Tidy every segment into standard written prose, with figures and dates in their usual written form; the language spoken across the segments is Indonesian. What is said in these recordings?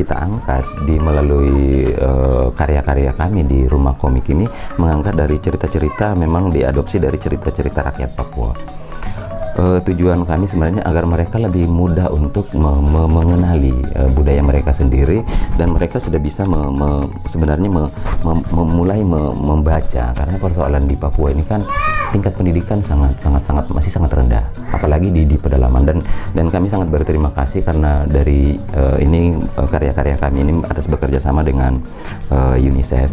kita angkat melalui karya-karya kami di Rumah Komik ini, mengangkat dari cerita-cerita memang diadopsi dari cerita-cerita rakyat Papua. Tujuan kami sebenarnya agar mereka lebih mudah untuk mengenali budaya mereka sendiri, dan mereka sudah bisa sebenarnya memulai membaca, karena persoalan di Papua ini kan tingkat pendidikan masih sangat rendah, apalagi di pedalaman, dan kami sangat berterima kasih karena dari ini karya-karya kami ini atas bekerja sama dengan UNICEF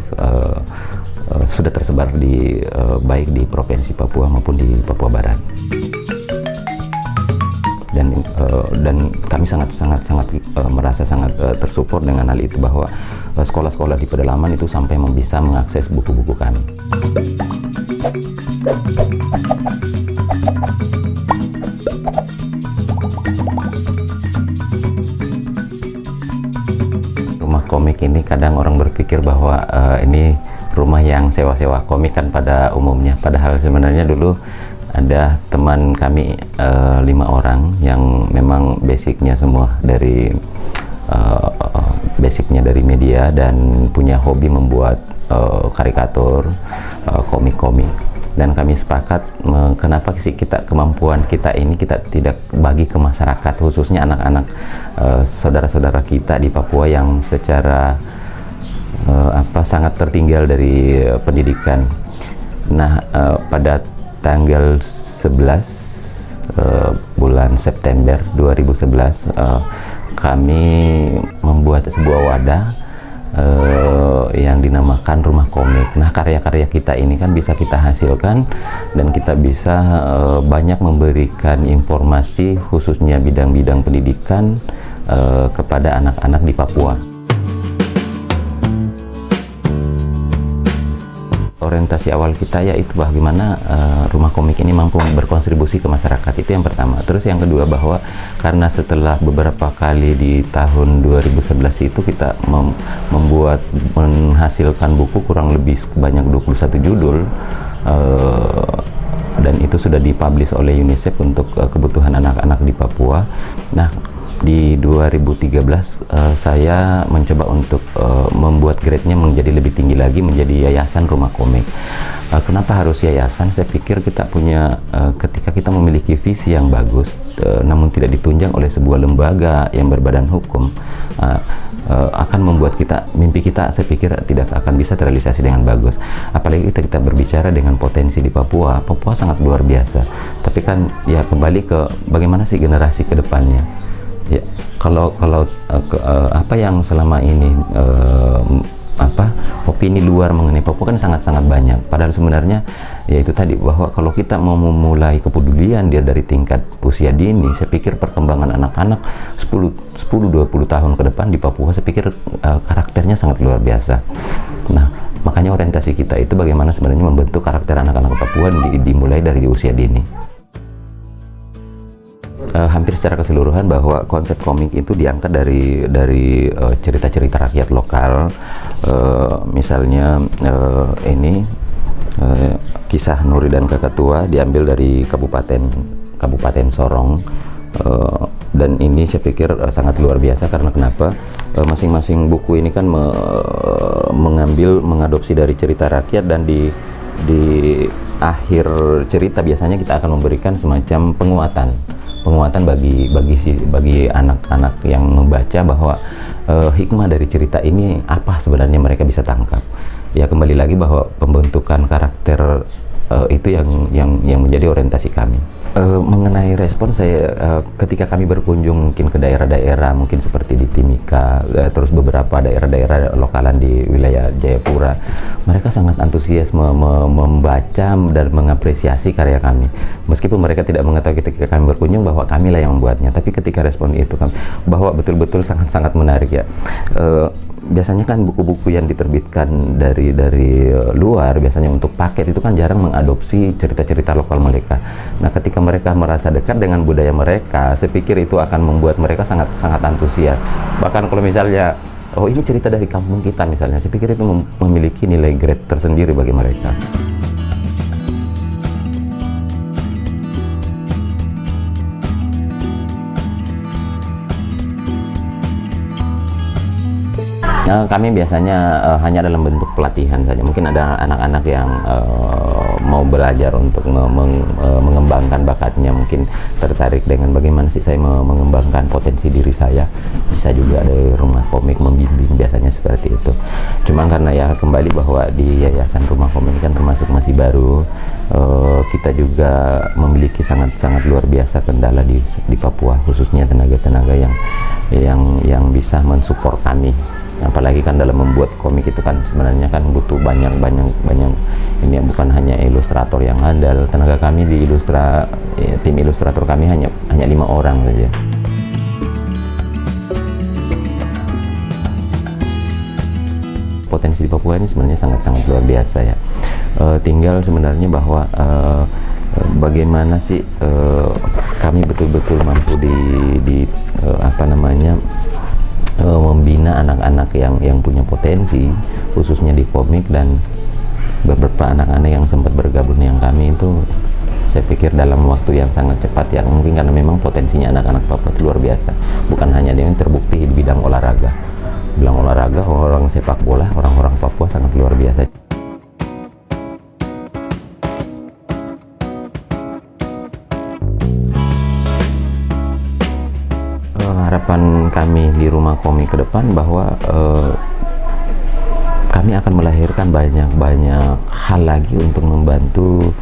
sudah tersebar di baik di Provinsi Papua maupun di Papua Barat. Dan kami sangat merasa sangat tersupport dengan hal itu, bahwa sekolah-sekolah di pedalaman itu sampai bisa mengakses buku-buku kami. Rumah komik ini kadang orang berpikir bahwa ini rumah yang sewa-sewa komik kan pada umumnya, padahal sebenarnya dulu ada teman kami 5 orang yang memang basicnya semua dari media dan punya hobi membuat karikatur, komik-komik, dan kami sepakat kenapa sih kemampuan kita ini kita tidak bagi ke masyarakat, khususnya anak-anak saudara-saudara kita di Papua yang secara sangat tertinggal dari pendidikan. Nah, pada tanggal 11 bulan September 2011 kami membuat sebuah wadah yang dinamakan Rumah Komik. Nah, karya-karya kita ini kan bisa kita hasilkan dan kita bisa banyak memberikan informasi khususnya bidang-bidang pendidikan kepada anak-anak di Papua. Orientasi awal kita yaitu bagaimana Rumah Komik ini mampu berkontribusi ke masyarakat, itu yang pertama. Terus yang kedua, bahwa karena setelah beberapa kali di tahun 2011 itu kita menghasilkan buku kurang lebih sebanyak 21 judul, dan itu sudah dipublish oleh UNICEF untuk kebutuhan anak-anak di Papua. Nah, di 2013 saya mencoba untuk membuat grade-nya menjadi lebih tinggi lagi, menjadi Yayasan Rumah Komik. Kenapa harus yayasan? Saya pikir kita punya, ketika kita memiliki visi yang bagus, namun tidak ditunjang oleh sebuah lembaga yang berbadan hukum, akan membuat mimpi kita, saya pikir tidak akan bisa terrealisasi dengan bagus. Apalagi kita berbicara dengan potensi di Papua sangat luar biasa. Tapi kan ya kembali ke bagaimana sih generasi ke depannya. Ya, kalau apa yang selama ini opini luar mengenai Papua kan sangat banyak. Padahal sebenarnya ya itu tadi, bahwa kalau kita mau memulai kepedulian dia dari tingkat usia dini, saya pikir perkembangan anak-anak 10-20 tahun ke depan di Papua, saya pikir karakternya sangat luar biasa. Nah, makanya orientasi kita itu bagaimana sebenarnya membentuk karakter anak-anak Papua dimulai dari usia dini. Hampir secara keseluruhan bahwa konsep komik itu diangkat dari cerita-cerita rakyat lokal. Misalnya ini kisah Nuri dan Kakak Tua diambil dari Kabupaten Sorong, dan ini saya pikir sangat luar biasa. Karena kenapa? Masing-masing buku ini kan mengadopsi dari cerita rakyat, dan di akhir cerita biasanya kita akan memberikan semacam penguatan bagi anak-anak yang membaca, bahwa hikmah dari cerita ini apa sebenarnya mereka bisa tangkap. Ya, kembali lagi bahwa pembentukan karakter itu yang menjadi orientasi kami. Mengenai respon saya, ketika kami berkunjung mungkin ke daerah-daerah mungkin seperti di Timika, terus beberapa daerah-daerah lokalan di wilayah Jayapura, mereka sangat antusias membaca dan mengapresiasi karya kami. Meskipun mereka tidak mengetahui ketika kami berkunjung bahwa kamilah yang membuatnya, tapi ketika respon itu bahwa betul-betul sangat menarik ya. Biasanya kan buku-buku yang diterbitkan dari luar, biasanya untuk paket itu kan jarang mengadopsi cerita-cerita lokal mereka. Nah, ketika mereka merasa dekat dengan budaya mereka, saya pikir itu akan membuat mereka sangat antusias. Bahkan kalau misalnya, oh ini cerita dari kampung kita misalnya, saya pikir itu memiliki nilai grade tersendiri bagi mereka. Kami biasanya hanya dalam bentuk pelatihan saja. Mungkin ada anak-anak yang mau belajar untuk mengembangkan bakatnya, mungkin tertarik dengan bagaimana sih saya mengembangkan potensi diri saya. Bisa juga dari rumah komik membimbing, biasanya seperti itu. Cuman karena ya kembali bahwa di Yayasan Rumah Komik kan termasuk masih baru, kita juga memiliki sangat luar biasa kendala di Papua, khususnya tenaga-tenaga yang bisa mensupport kami. Apalagi kan dalam membuat komik itu kan sebenarnya kan butuh banyak ini, bukan hanya ilustrator yang handal. Tenaga kami di tim ilustrator kami hanya 5 orang saja. Potensi di Papua ini sebenarnya sangat luar biasa ya. Tinggal sebenarnya bahwa bagaimana sih kami betul-betul mampu membina anak-anak yang punya potensi, khususnya di komik, dan beberapa anak-anak yang sempat bergabung dengan kami itu saya pikir dalam waktu yang sangat cepat ya, mungkin karena memang potensinya anak-anak Papua itu luar biasa. Bukan hanya dia yang terbukti di bidang olahraga, orang sepak bola, orang-orang Papua sangat luar biasa. Harapan kami di Rumah Komik ke depan bahwa kami akan melahirkan banyak hal lagi untuk membantu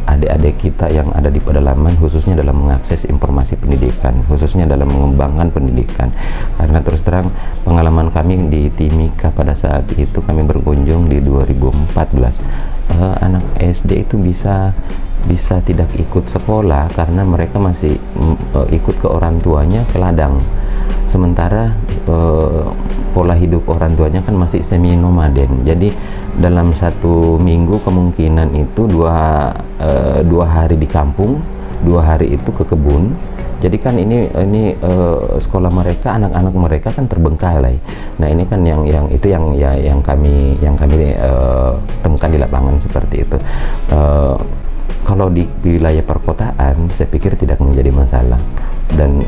adik-adik kita yang ada di pedalaman, khususnya dalam mengakses informasi pendidikan, khususnya dalam mengembangkan pendidikan. Karena terus terang pengalaman kami di Timika pada saat itu kami berkunjung di 2014, anak SD itu bisa tidak ikut sekolah karena mereka masih ikut ke orang tuanya ke ladang. Sementara pola hidup orang tuanya kan masih semi nomaden. Jadi dalam 1 minggu kemungkinan itu dua hari di kampung, 2 hari itu ke kebun. Jadi kan ini sekolah mereka, anak-anak mereka kan terbengkalai. Nah ini kan yang kami temukan di lapangan seperti itu. Kalau di wilayah perkotaan saya pikir tidak menjadi masalah, dan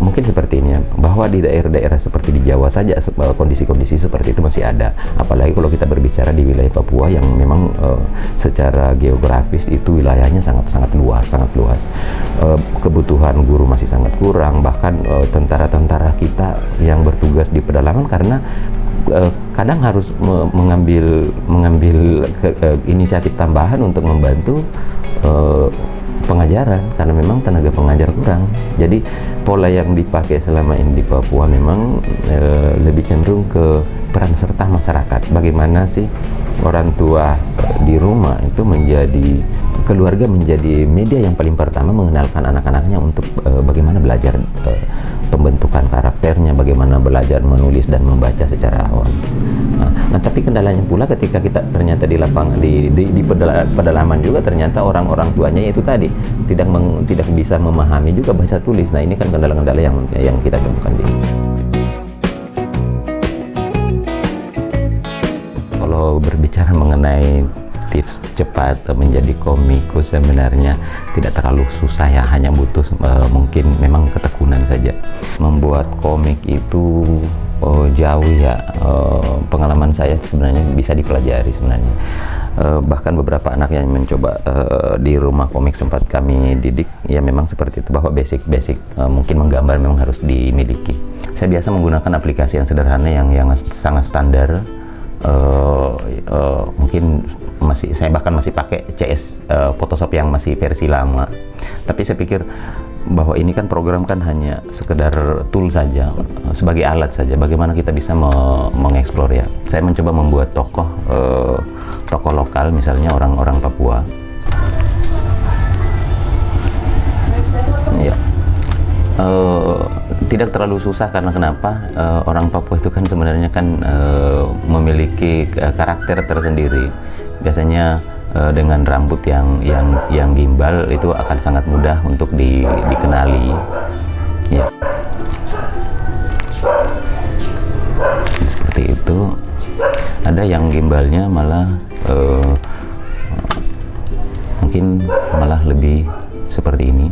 mungkin seperti ini ya, bahwa di daerah-daerah seperti di Jawa saja kondisi-kondisi seperti itu masih ada, apalagi kalau kita berbicara di wilayah Papua yang memang secara geografis itu wilayahnya sangat luas. Kebutuhan guru masih sangat kurang, bahkan tentara-tentara kita yang bertugas di pedalaman karena kadang harus mengambil inisiatif tambahan untuk membantu pengajaran karena memang tenaga pengajar kurang. Jadi pola yang dipakai selama ini di Papua memang lebih cenderung ke peran serta masyarakat. Bagaimana sih orang tua di rumah itu keluarga menjadi media yang paling pertama mengenalkan anak-anaknya untuk bagaimana belajar pembentukan karakternya, bagaimana belajar menulis dan membaca secara awam. Nah, tapi kendalanya pula ketika kita ternyata di lapangan di pedalaman juga ternyata orang-orang tuanya itu tadi tidak bisa memahami juga bahasa tulis. Nah, ini kan kendala-kendala yang kita temukan di. Kalau berbicara mengenai tips cepat menjadi komikus sebenarnya tidak terlalu susah ya, hanya butuh mungkin memang ketekunan saja. Membuat komik itu jauh ya, pengalaman saya sebenarnya bisa dipelajari sebenarnya. Bahkan beberapa anak yang mencoba di Rumah Komik sempat kami didik ya memang seperti itu, bahwa basic mungkin menggambar memang harus dimiliki. Saya biasa menggunakan aplikasi yang sederhana yang sangat standar. Mungkin saya bahkan masih pakai CS Photoshop yang masih versi lama, tapi saya pikir bahwa ini kan program kan hanya sekedar tool saja, sebagai alat saja. Bagaimana kita bisa mengeksplor ya. Saya mencoba membuat tokoh lokal, misalnya orang-orang Papua ya. Tidak terlalu susah karena kenapa? Orang Papua itu kan sebenarnya kan memiliki karakter tersendiri. Biasanya dengan rambut yang gimbal itu akan sangat mudah untuk dikenali. Ya. Seperti itu. Ada yang gimbalnya malah mungkin malah lebih seperti ini.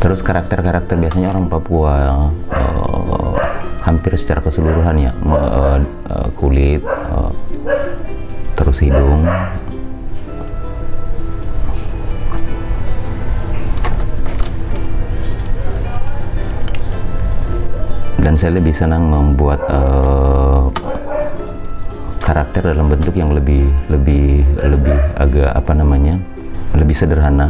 Terus karakter-karakter biasanya orang Papua hampir secara keseluruhan ya, kulit, terus hidung, dan saya lebih senang membuat karakter dalam bentuk yang lebih agak apa namanya, lebih sederhana.